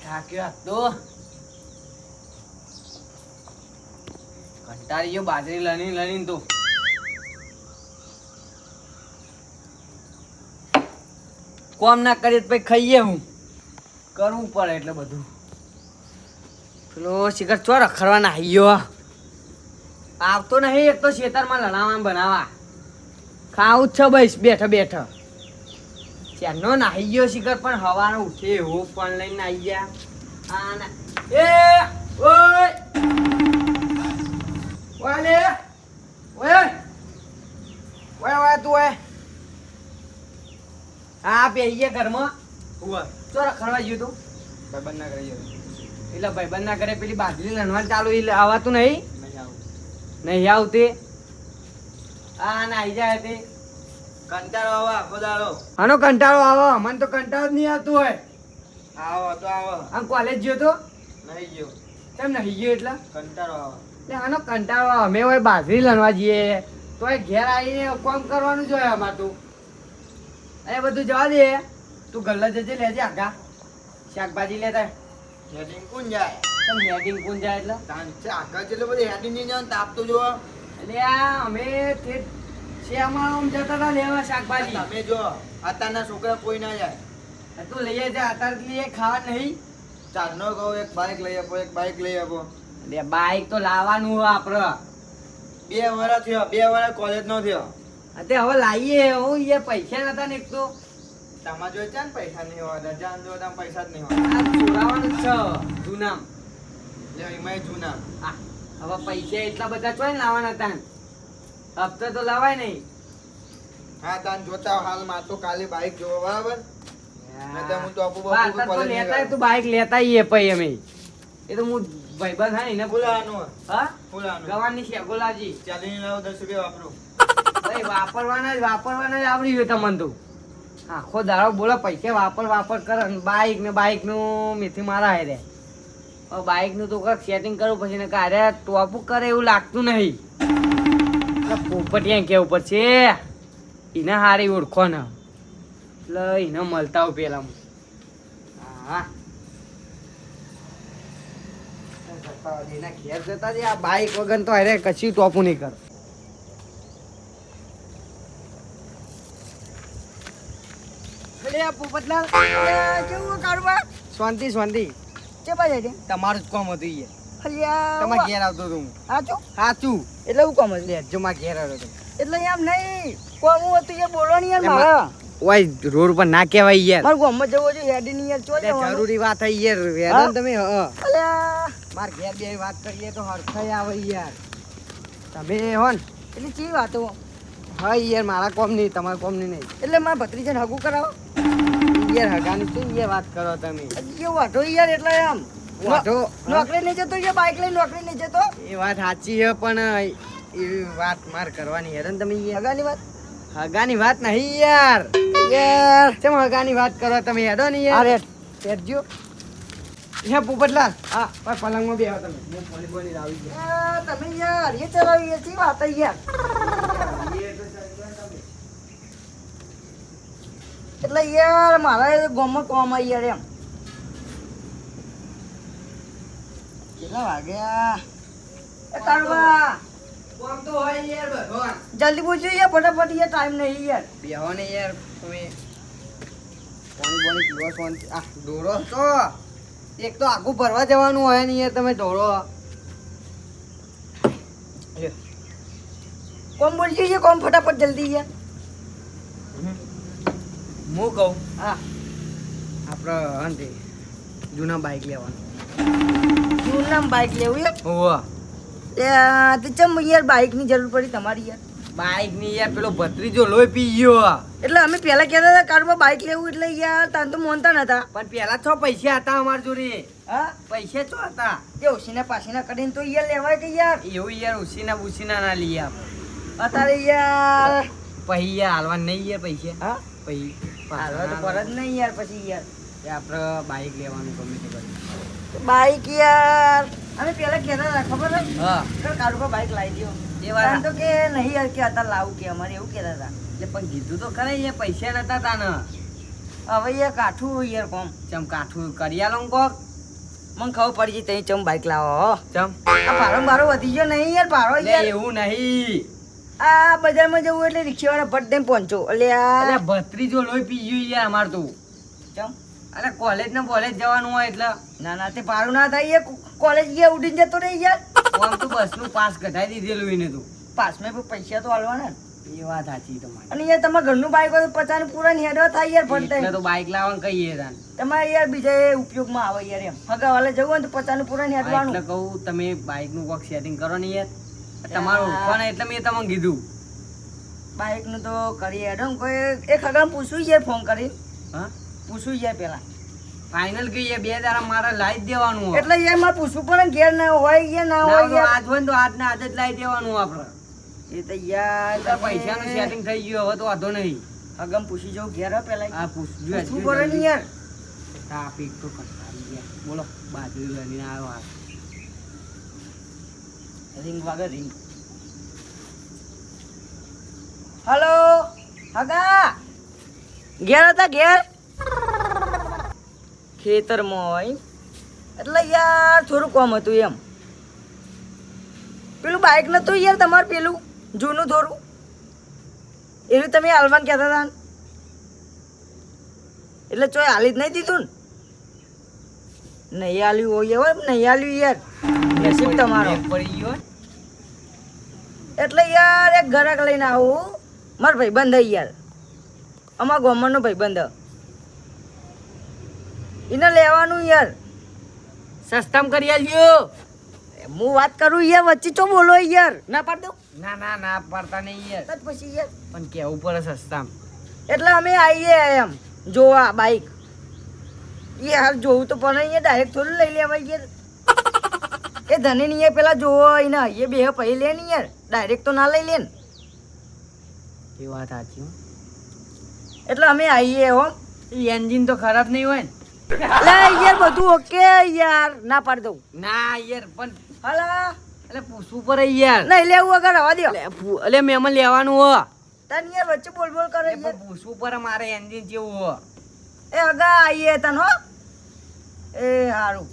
થાક્યો તો કંટાળી ગયો બાજરી લણી તો કોમ ના કરીએ તો પછી ખાઈએ હું કરવું પડે એટલે બધું પેલો શિખર ચો રખડવા નાહ્યો આવતો નહીં એક તો ખેતરમાં લણાવા બનાવવા ખાવું જ છે બસ બેઠા બેઠા ચારનો નાહી ગયો શિખર પણ હવાનો ઉઠે એવો પણ લઈને નાહી ગયા આ ના એ ઓય ઓય લે ઓય ઓય ઓય તું ઓય હા બેહીએ ઘરમાં હુઆ ચો રખડવા ગયો તું ભાઈબંધ ના કરી એટલે ભાઈબંધ ના કરે પેલી બાજરી લણવાનું ચાલુ એટલે આવતું નહીં નહીં આવું નહીં આવતી આ નાહી જાય તે કંટાળો આવો આખો દાડો આનો કંટાળો આવો મને તો કંટાળો જ નહીં આવતું હોય આવો તો આવો આમ કોલેજ ગયો તો નહીં ગયો કેમ નહીં ગયો એટલે કંટાળો આવો એટલે આનો કંટાળો આવે અમે હોય બાજરી લણવા જઈએ તો એ ઘેર આવીને કામ કરવાનું જ હોય અમારે તું એ બધું જવા દે તું ગલ્લા જજે લેજે આગા શાકભાજી લેતા હેડિંગ કોણ જાય તમે હેડિંગ કોણ જાય એટલે તાંચે આગળ જેટલો બધી હેડિંગ નહીં જાય તાપ તો જો એટલે આ અમે તે શેમાં આમ જતા હતા લેવા શાકભાજી તમે જો અત્યારના છોકરા કોઈ ના જાય તું લઈએ જા અત્યારે લઈએ ખાવા નહીં ચારનો કહો એક બાઇક લઈ આપો એક બાઇક લઈ આપો એટલે બાઈક તો લાવવાનું હોય આપણે 2 વર્ષ થયો 2 વર્ષ કોલેજ નો થયો તે હવે લાવીએ હું એ પૈસા નતા ને એક તો તમારે જો છે ને પૈસા નહીં હોય રજા જો તમે પૈસા જ નહીં હોય આ ચોરાવાનું જ છે જૂનામ લે એમાં જૂના આ હવે પૈસા એટલા બધા ચોય ને લાવવાના હતા હપ્તે તો લાવાય નહીં હા તાન જોતા હાલમાં તો કાલે બાઇક જોવો બરાબર નહીંતર હું તો આપું બા, બાપુ અત્યારે તો કોલેજ નહીં લેતાય જાઉં. તું બાઈક લેતા આવીએ પછી અમે એ તો હું ભાઈબંધ હા ને ફૂલાનું હા ફૂલાનું ગવાની છે ગોલાજી ચાલીને લાવો 10 રૂપિયા વાપરું ભાઈ વાપરવાના જ આવડી ગયું તમને તો આખો દાડો બોલો પૈસા વાપર કરે બાઈક નું મેથી મારા હે રે હવે બાઈક નું તો કંઈક સેટિંગ કરવું પછી ને કારે ટોપું કરે એવું લાગતું નહીં પોપટિયા કેવું પડશે એને હારી ઓળખો ને એટલે એને મળતા હોય પેલા હા એના ઘેર જતા જ આ બાઈક વગર તો અરે કશું ટોપું નહીં કર શાંતિ તમારું જ કામ હતું ઈ તમારે ઘેર આવતો હતો હું સાચું એટલે હું કામ હતું લેજો માં ઘેર આવ્યો હતો એટલે એમ નહીં કોમ હતું એ બોલો નહીં યાર મારા ઓય રોડ પર ના કહેવાય યાર મારે ગામમાં જવું છે હેડી ની યાર ચોલે એટલે જરૂરી વાત હે યાર વેદન તમે અલ્યા માર ઘેર બે વાત કરીએ તો હરખાઈ આવે યાર તમે હો ને એટલે ચી વાતો હા યાર મારા કોમ નહીં તમારા કોમ નહીં એટલે મારા ભત્રીજાને હગું કરાવો યાર હગાની શું યાર વાત કરો તમે એ વાટો યાર એટલે એમ વાંધો નોકરી નહીં જતો યાર બાઇક લઈને નોકરી નહીં જતો એ વાત સાચી છે પણ એવી વાત માર કરવાની હેરાન તમે યાર હગાની વાત હગાની વાત નહીં યાર યાર કેમ હગાની વાત કરો તમે હેડો ને યાર અરે તેરજો હે પોપટલાલ હા પર પલંગમાં બેહો તમે હું પોલી બોલી આવી ગયા તમે યાર એ ચલાવી એ ચી વાત હે યાર એટલે યાર મારા ગામમાં કોમ આવી યાર એમ કેટલા વાગ્યા એ કાઢવા કોમ તો હોય યાર ભગવાન જલ્દી પૂછ્યું યાર ફટાફટ યાર ટાઈમ નહીં યાર બેહો ને યાર તમે પાણી પાણી પીવા શાંતિ આ દોરો તો એક તો આખું ભરવા જવાનું હોય ને યાર તમે દોરો કોમ બોલજો યાર કોમ ફટાફટ જલ્દી યાર હું કહું હા આપણે અંતે જૂના બાઈક લેવાનું શું નામ બાઇક લેવું યાર હોવા તે ચમ યાર બાઇકની જરૂર પડી તમારી યાર બાઈક ની યાર પેલો ભત્રીજો લોહી પી ગયો એટલે અમે પહેલા કહેતા હતા કારમાં બાઇક લેવું એટલે યાર તાન તો માનતા નતા પણ પેલા તો પૈસા હતા અમાર જોડે હા પૈસા તો હતા તે ઓછીના પાસીના કરીને તો યાર લેવાય કે યાર એવું યાર ઉસીના ના લઈએ આપણે અત્યારે યાર પછી યાર હાલવા નહીં યાર પૈસા હા પછી હાલવા તો પર જ નહીં યાર પછી યાર આપણે બાઈક લેવાનું ગમે તે કરી બાઇક યાર અમે પહેલા કહેતા હતા ખબર હે હા કારુબા બાઇક લાવી દો એ વાત તાન તો કે નહીં યાર કે અત્યારે લાવું કે અમારે એવું કહેતા હતા એટલે પણ કીધું તો કરે યાર પૈસા નતા તાને હવે યાર કાઠું યાર કોમ ચમ કાઠું કરી આલો કોક મને ખબર પડી ગઈ તઈ ચમ બાઈક લાવો હો. ચમ આ ભાડો મારો વધી ગયો નહીં યાર ભાડો લે યાર. એવું નહીં. આ બજારમાં જવું એટલે રિક્ષાવાળા ભટ દઈને પહોંચો એટલે અરે આ ભત્રીજો લોહી પી ગયું યાર અમાર તો. ચમ અરે કોલેજ ને કોલેજ જવાનું હોય એટલે ના ના તે ભાડું ના થાય યાર કોલેજ ગયા ઉડીને જતો રહી યાર. આમ તો બસનું પાસ કઢાઈ દીધેલું એને તો. પાસમાં પણ પૈસા તો આલવાના ને. એ વાત સાચી તમારી. અને યાર તમારા ઘરનું બાઈક હોય તો 50 ને પૂરા હેડવા થાય યાર ભટ એટલે દઈને. તો બાઈક લાવવાનું કહીએ તાન. તમારે યાર બીજા એ ઉપયોગમાં આવે યાર એમ હગાવાલે જવું હોય ને તો 50 ને પૂરા એટલે હેડવાનું. કહું તમે બાઈક નું કોક સેટિંગ કરો ને યાર. તમારું ઓળખવાના એટલે મેં તમને કીધું. બાઈકનું તો કરી હેડો ને કોઈ એક હગાને પૂછવું યાર ફોન કરી હા પૂછવું યાર પેલા. ફાઇનલ કહીએ 2 દાડા મારે લાવી જ દેવાનું હોય. એટલે યાર મારે પૂછવું પડે ને ઘેર ના હોય યાર ના હોય ના તો યાર. આજ હોય ને તો આજને આજ જ લાવી દેવાનું આપણે. એ તો યાર તાર પૈસાનું સેટિંગ થઈ ગયું હવે તો વાંધો નહીં. હગામ પૂછી જવું ઘેર હો પેલા. આ પૂછજો પૂછવું પડે ને યાર. ટ્રાફિક તો કંટાળી ગયા. બોલો બાજુ લઈને આવ્યો આ. રિંગ વાગે રિંગ. હલો હગા ઘેર હતા ઘેર ખેતરમાં હોય એટલે યાર થોડું કામ હતું એમ. પેલું બાઈક નતું યાર તમારું પેલું જૂનું થોડું એનું તમે હાલવાન કહેતા હતા ને? એટલે ચોય હાલી જ નહીં દીધું ને નહીં હાલ્યું હોય હવે નહીં હાલ્યું યાર નસીબ તમારો. બ્રેક પડી ગયો હોય. એટલે યાર એક ઘરાક લઈને આવું મારો ભાઈબંધ હે યાર અમારા ગામનો ભાઈબંધ એને લેવાનું યાર. સસ્તામાં કરી આલ્યો. હું વાત કરું યાર વચ્ચે ચો બોલો યાર ના પાડ દઉં ના ના ના પડતા નહીં યાર. તો પછી યાર પણ કેવું પડે સસ્તામાં. એટલે અમે આવીએ એમ જોવા બાઈક યાર જોવું તો પણ અહીંયા ડાયરેક્ટ થોડું લઈ લેવાય યાર. એ ધને નહીં પેલા જોવો એને એ બે પછી લે ને યાર ડાયરેક્ટ તો ના લઈ લે ને. એ વાત સાચી હો. એટલે અમે આવીએ હો. એન્જિન તો ખરાબ નહીં હોય ને. લે યાર બધું ઓકે યાર ના પાડ દઉં. ના યાર પણ હાલા એટલે પૂછવું પડે યાર. નહીં લેવું વગર રવા દો. એટલે મેમાં લેવાનું હો. તન યાર વચ્ચે બોલ બોલ કરે પણ યાર. પૂછવું પડે મારે એન્જિન કેવું હો. એ અગા આવીએ તન હો. એ હારું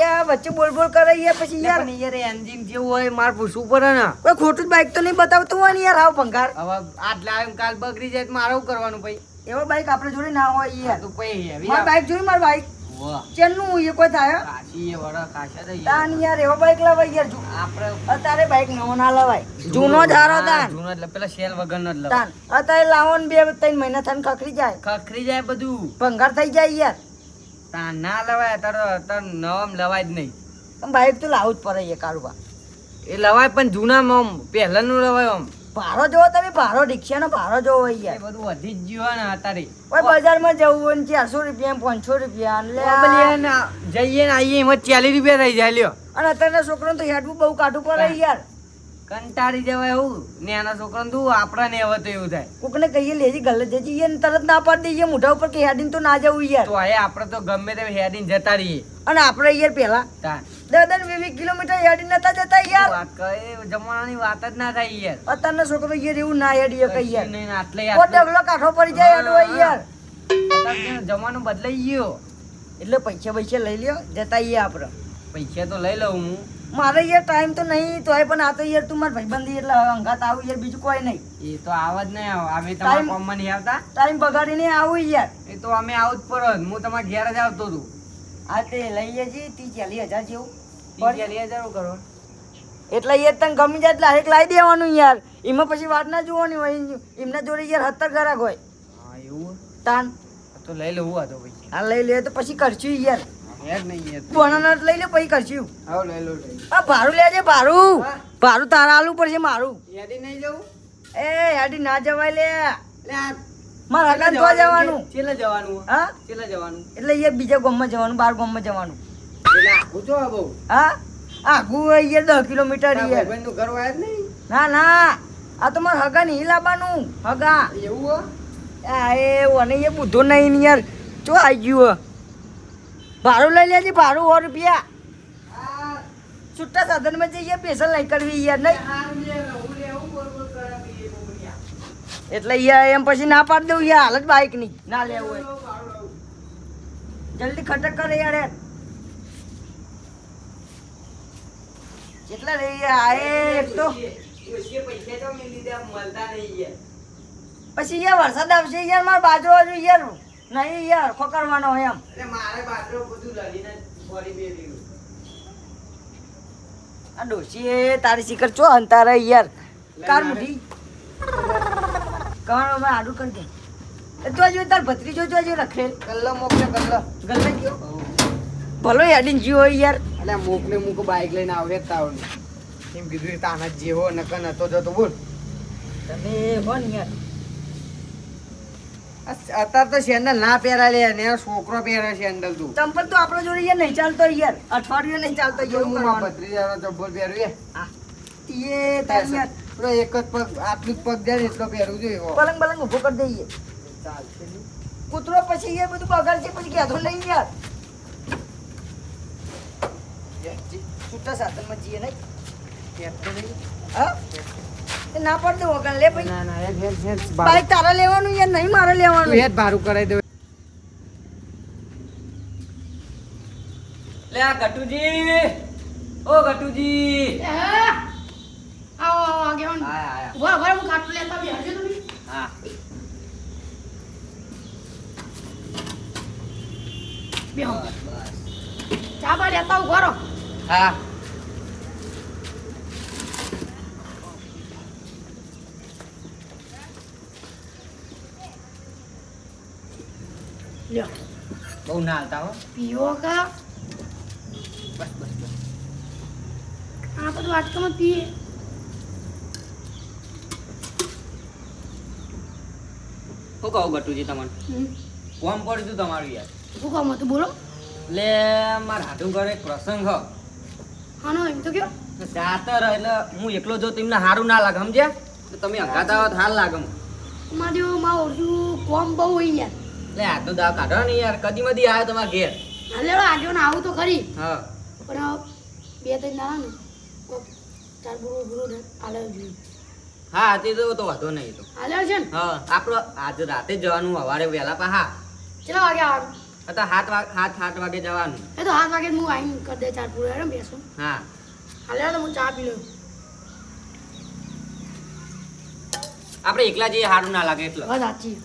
યાર વચ્ચે બોલ બોલ કરે યાર પછી યાર પણ યાર એન્જિન કેવું હોય મારે પૂછવું પડે ને. કોઈ ખોટું બાઈક તો નહીં બતાવતું હોય ને યાર હાવ ભંગાર. હવે આજ લાવ્યો કાલ બગડી જાય તો મારે શું કરવાનું ભાઈ. એવા બાઈક આપણે જોડે ના હોય યાર. તું પછી હેવી માર બાઈક જોઈ માર બાઈક વાહ ચેનનું એ કોઈ થાય હે? કાશી એ વડા કાશા તો તાન યાર એવો બાઈક લવાય યાર આપણે અત્યારે બાઈક નવો ના લવાય જૂનો જ હારો તાન જૂનો એટલે પેલા સેલ વગરનો જ લવ. તાન અત્યારે લાવો ને 2-3 મહિના થઈને ખખરી જાય ખખરી જાય બધું. ભંગાર થઈ જાય યાર. તા ના લવાય તાર નવમ લવાય જ નહીં. પણ બાઈક તો લાવવું જ પડે યાર કારુબા. એ લવાય પણ જૂનામાં આમ પહેલાનું લવાય આમ. ભાડો જોવો તમે ભાડો રિક્ષાનો ભાડો જોવો એ યાર. બધું વધી જ ગયું હોય ને અત્યારે. ઓય બજારમાં જવું હોય ને 400 રૂપિયા 500 રૂપિયા લે ઓબલી હે ને જઈએ ને આવીએ એમાં 40 રૂપિયા થઈ જાય લ્યો. અને અત્યારના છોકરાને તો હેડવું બહુ કાઢવું પડે યાર. કંટાળી જવાય એવું નાના છોકરાને તું આપણાને હવે તો એવું થાય. કોકને કહીએ લેજી ગલે જજી યાર ને તરત ના પાડી દઈએ મોઢા ઉપર કે હેડીને તો ના જવું યાર. તો આયે આપણે તો ગમે તેમ હેડીને જતા રહીએ. અને આપણે યાર પેલા તાન 10-20 કિલોમીટર હેડીને નતા જતા યાર. વાત કરે જમાનાની વાત જ ના થાય યાર. અત્યારના છોકરો યાર એવું ના હેડીએ કઈ યાર. નહીં ને આટલે કો ડગલો કાઠો પડી જાય હેડવો યાર. અત્યારે જમાનો બદલાઈ ગયો. એટલે પૈસા લઈ લ્યો જતા ઈએ આપણે. પૈસા તો લઈ લઉં હું. મારે યાર ટાઈમ તો નહીં તોય પણ આ તો યાર તું માર ભાઈબંધી એટલે હવે અંગાત આવું યાર બીજું કોઈ નહીં. એ તો આવા જ નહીં આવે. અમે તમારા Time- કોમમાં નહીં આવતા. ટાઈમ બગાડીને આવું યાર. એ તો અમે આવું જ પડે. હું તમારા ઘેર જ આવતો હતો. આ તે લઈએ છીએ 30-40 હજાર જેવું. 30,000 કરો. એટલે યાર તને ગમી જાય એટલે હરેક લાવી દેવાનું યાર. એમાં પછી વાત ના જોવાની હોય એમના જોડે યાર 70 ગ્રાહક હોય હા એવું તાન. તો લઈ લઉં આ તો ભાઈ. આ લઈ લે તો પછી કરશું યાર. યાર નહીં યાર. બોનાના લઈ લે પછી કરશું. આવો લઈ લો લઈ. આ ભાડું લેજે ભાડું. હા. ભાડું તારા આલવું પડશે મારું. યાદી નહીં જવું. એ યાડી ના જવાય લે. એટલે આ મારા હગાન તો જવાનું. છેલ્લે જવાનું. હા છેલ્લે જવાનું. એટલે યાર બીજા ગામમાં જવાનું 12 ગામમાં જવાનું. એટલે આખું જો આ બહુ. હા આઘું હોય યાર 10 કિલોમીટર યાર. ભાઈબંધનું ઘર વાય જ નહીં. ના ના આ તો મારા હગા નહીં લાવવાનું હગા. એવું હો? આ એ મને એ બુધો નહીં ને યાર ચો આવી ગયું હે. ભાડું લઈ લેજે ભાડું 100 રૂપિયા. આ છૂટા સાધનમાં જઈએ સ્પેશિયલ નહીં કરવી યાર નહીં. હારું લે, હું લે, હું બોલ બોલ કરાવી એ બોબડિયા. એટલે યાર એમ પછી ના પાડી દઉં યાર હાલત બાઈક ની ના લેવું હોય. જલ્દી ખટક કરે યાર યાર. કેટલા લઈ આએ એક તો પૈસા તો મેં લીધા મળતા નહીં યાર. પછી યાર વરસાદ આવશે યાર મારે બાજુ બાજુ યાર નહીં યાર ખોકરવાનો હોય એમ. એટલે મારે બાજરો બધું લડીને ફરી બે દીધું. આ ડોશીએ તારી શિખર ચો અંતારે યાર કાર મુઠી કવાનો મેં આડું કરી દે. એ તો જો તાર ભત્રીજો જો રખેલ કલ્લો મોકલે કલ્લો. ગલ્લે ગયો ભલો હેડીને જીવો યાર. એટલે મોકલે મૂકો બાઈક લઈને આવે જ તાવ એમ કીધું તાના જેવો નકર નતો જતો બોલ. તમે હો ને યાર અત્યારે તો સેન્ડલ ના પહેરાય લે ને છોકરો પહેરે સેન્ડલ તું. ચંપલ તો આપણો જોડે યાર નહીં ચાલતો યાર અઠવાડિયું નહીં ચાલતો યાર હું મારા ભત્રીજાનો ચંપલ પહેરવી એ તારી યાર પેલો એક જ પગ આટલું જ પગ જાય ને એટલો પહેરવું જોઈએ એવો. પલંગ પલંગ ઊભો કરી દઈએ. ચાલશે નહીં. કૂતરો પછી યાર બધું બગાડ છે પછી કહેતો નહીં યાર. છૂટા સાધનમાં જઈએ નહીં કહેતો નહીં. હા એ ના પડતો વગર લે ભાઈ. ના ના હેડ બાઈક ભાડું. તારા લેવાનું યાર નહીં મારે તું લેવાનું. હેડ ભાડું કરાવી દે. લે આ ગટુજી, ઓ ગટુજી. આવો આગેવાન આયા. ઉભા ઉભા હું ખાટલું લેતા બેસજો તમે હા. બેહો બસ. ચા બા લેતા ઉભા રહો હા. લ્યો બહુ ના હાલતા હો. પીવો કા બસ બસ બસ. આ બધું વાટકામાં પીએ શું કહું ગટુજી તમને? હમ. કોમ પડ્યું તું તમારું યાર. શું કામ હતું બોલો લે મારા હાથું ઘરે એક પ્રસંગ હ. હાનો એમ તો કયો જાતર એટલે હું એકલો જો તેમને સારું ના લાગે સમજ્યા? તો તમે હંગાતા હોત હાલ લાગે મને. મારા જેવો માં ઓળખ્યું કોમ બહુ હોય યાર લે હાથનો દાવ કાઢો ને યાર. કદી મદી આવ્યો તમારા ઘેર. હાલે આગેવાન આવું તો ખરી હા. પણ બે ત્રણ દાડા ને કોક ચાર બુરો હાલે જોઈએ હા તે તો વાંધો નહીં તો. હાલે છે ને હા આપણો આજે રાતે જ જવાનું સવારે વહેલા પા. હા કેટલા વાગે આવવાનું અત્યારે 7 વાગે જવાનું. એ તો 7 વાગે હું આવીને કરી દે ચાર પૂરો હેડો બેસું હા. હાલે તો હું ચા પી લઉં આપણે એકલા જઈએ સારું ના લાગે એટલે. બસ સાચી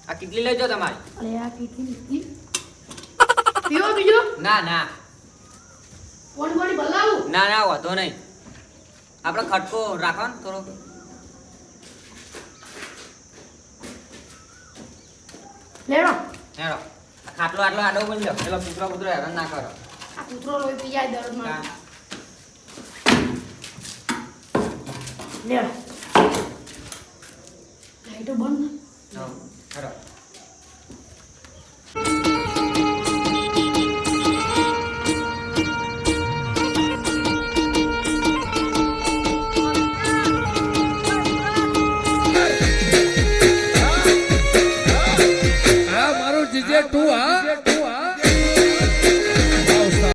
આ કેટલી લેજો તમારે? અરે આ કેટલી પીવો બીજો ના ના કોણ કોણી બદલાવું ના ના વાંધો નહીં. આપણે ખટકો રાખો ને થોડો. લેડો હેરો ખાટલો આટલો આડો બની જાઓ. પેલો કૂતરો હેરાન ના કરો. આ કૂતરો લોહી પી જાય દરદમાં હા. લેડો લાઈટો બંધ હેરો.